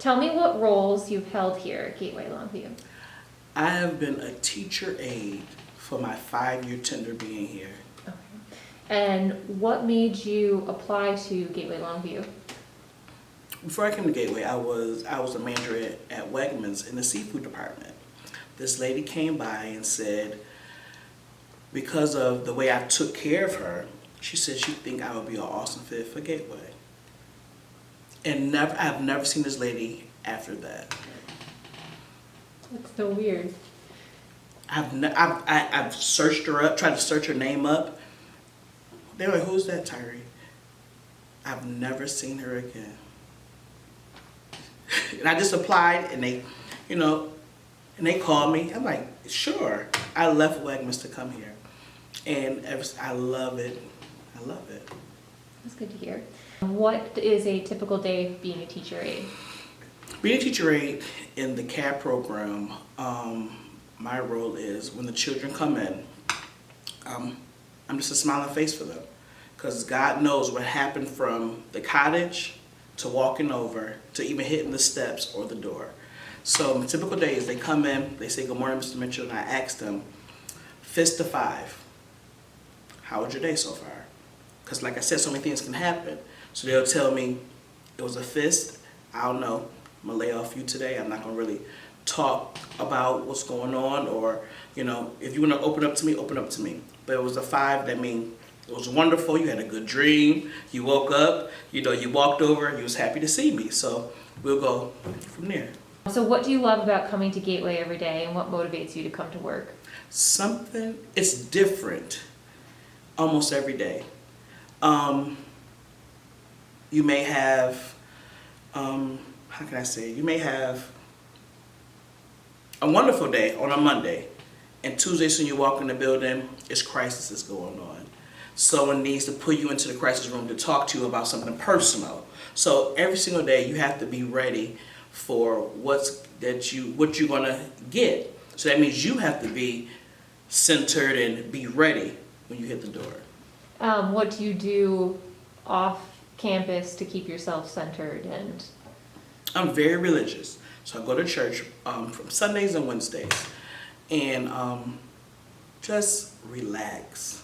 Tell me what roles you've held here at Gateway Longview. I have been a teacher aide for my 5-year tenure being here. Okay. And what made you apply to Gateway Longview? Before I came to Gateway, I was a manager at Wegmans in the seafood department. This lady came by and said, because of the way I took care of her, she said she'd think I would be an awesome fit for Gateway. And I've never seen this lady after that. That's so weird. I've searched her up, tried to search her name up. They were like, who's that, Tyrie? I've never seen her again. And I just applied, and they, and they called me. I'm like, sure. I left Wegmans to come here, and I love it. I love it. That's good to hear. What is a typical day of being a teacher aide? Being a teacher aide in the CAB program, my role is when the children come in, I'm just a smiling face for them, because God knows what happened from the cottage to walking over to even hitting the steps or the door. So my typical day is they come in, they say, good morning, Mr. Mitchell, and I ask them, fist to 5, how was your day so far? Because like I said, so many things can happen. So they'll tell me, it was a fist, I don't know, I'm gonna lay off you today. I'm not gonna really talk about what's going on, or, if you wanna open up to me, open up to me. But it was a 5, that means it was wonderful, you had a good dream, you woke up, you walked over, you was happy to see me. So we'll go from there. So what do you love about coming to Gateway every day, and what motivates you to come to work? It's different almost every day. You may have, you may have a wonderful day on a Monday, and Tuesday when you walk in the building, it's crisis is going on. Someone needs to put you into the crisis room to talk to you about something personal. So every single day you have to be ready for what you're gonna get. So that means you have to be centered and be ready when you hit the door. What do you do off campus to keep yourself centered? And I'm very religious, so I go to church from Sundays and Wednesdays, and just relax.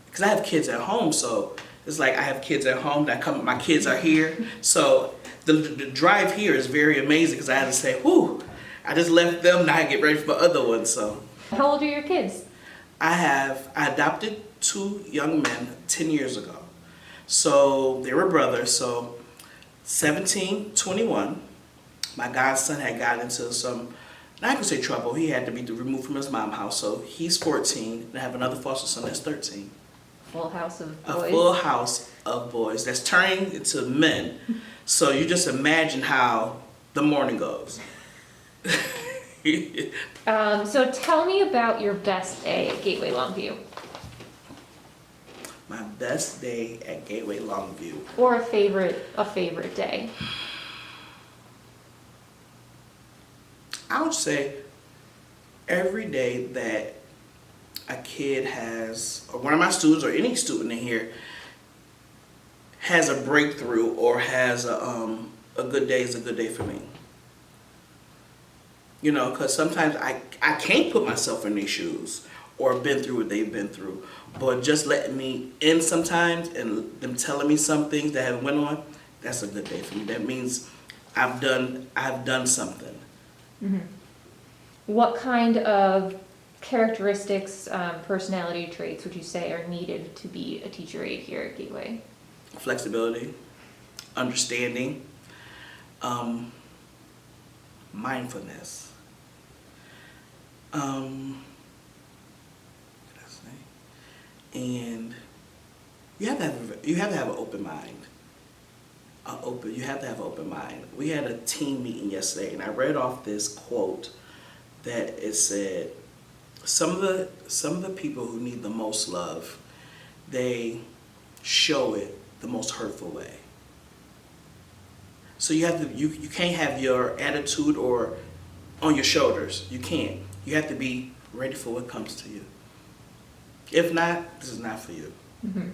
Because I have kids at home, so it's like I have kids at home that come. My kids are here, so the drive here is very amazing. Because I had to say, "Whoo!" I just left them. Now I get ready for my other ones. So, how old are your kids? I adopted 2 young men 10 years ago. So they were brothers. So 17, 21. My godson had gotten into some, I can say trouble. He had to be removed from his mom's house. So he's 14, and I have another foster son that's 13. Full house of boys. A full house of boys that's turning into men. So you just imagine how the morning goes. So tell me about your best day at Gateway Longview. My best day at Gateway Longview. Or a favorite day. I would say every day that a kid has, or one of my students or any student in here has a breakthrough or has a good day is a good day for me. Because sometimes I can't put myself in their shoes or been through what they've been through. But just letting me in sometimes and them telling me some things that have went on, that's a good day for me. That means I've done something. Mm-hmm. What kind of characteristics, personality traits would you say are needed to be a teacher aide here at Gateway? Flexibility, understanding, mindfulness. And you have to have an open mind. You have to have an open mind. We had a team meeting yesterday, and I read off this quote that it said, some of the people who need the most love, they show it the most hurtful way. So you can't have your attitude or on your shoulders. You can't. You have to be ready for what comes to you. If not, this is not for you. Mm-hmm.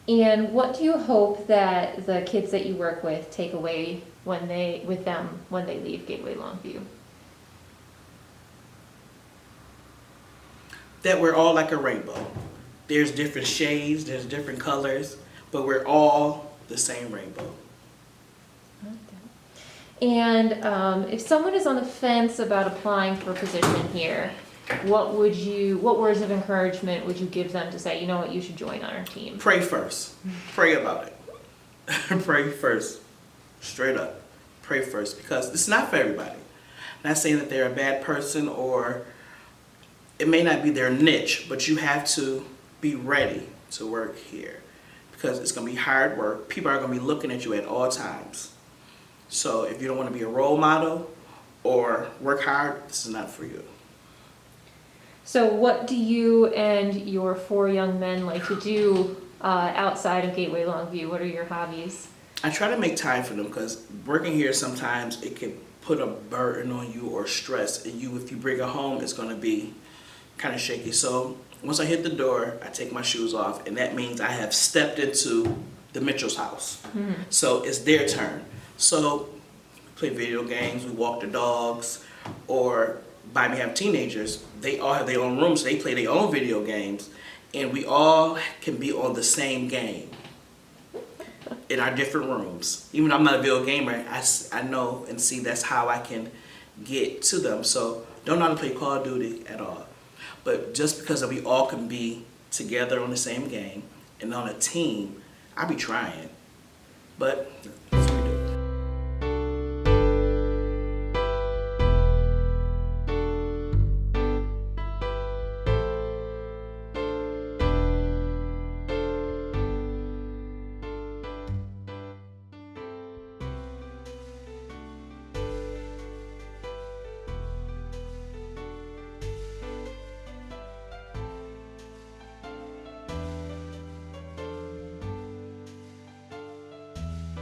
And what do you hope that the kids that you work with take away when they leave Gateway Longview? That we're all like a rainbow. There's different shades, there's different colors, but we're all the same rainbow. And if someone is on the fence about applying for a position here, what words of encouragement would you give them to say, you know what, you should join our team? Pray first. Pray about it. Pray first. Straight up. Pray first, because it's not for everybody. Not saying that they're a bad person or it may not be their niche, but you have to be ready to work here because it's going to be hard work. People are going to be looking at you at all times. So if you don't want to be a role model or work hard, this is not for you. So what do you and your 4 young men like to do outside of Gateway Longview? What are your hobbies? I try to make time for them because working here sometimes it can put a burden on you or stress. And if you bring it home, it's going to be kind of shaky. So once I hit the door, I take my shoes off, and that means I have stepped into the Mitchell's house. Mm-hmm. So it's their turn. So we play video games, we walk the dogs, or by me have teenagers, they all have their own rooms, so they play their own video games, and we all can be on the same game in our different rooms. Even though I'm not a video gamer, I know and see that's how I can get to them. So don't know how to play Call of Duty at all. But just because we all can be together on the same game and on a team, I be trying. But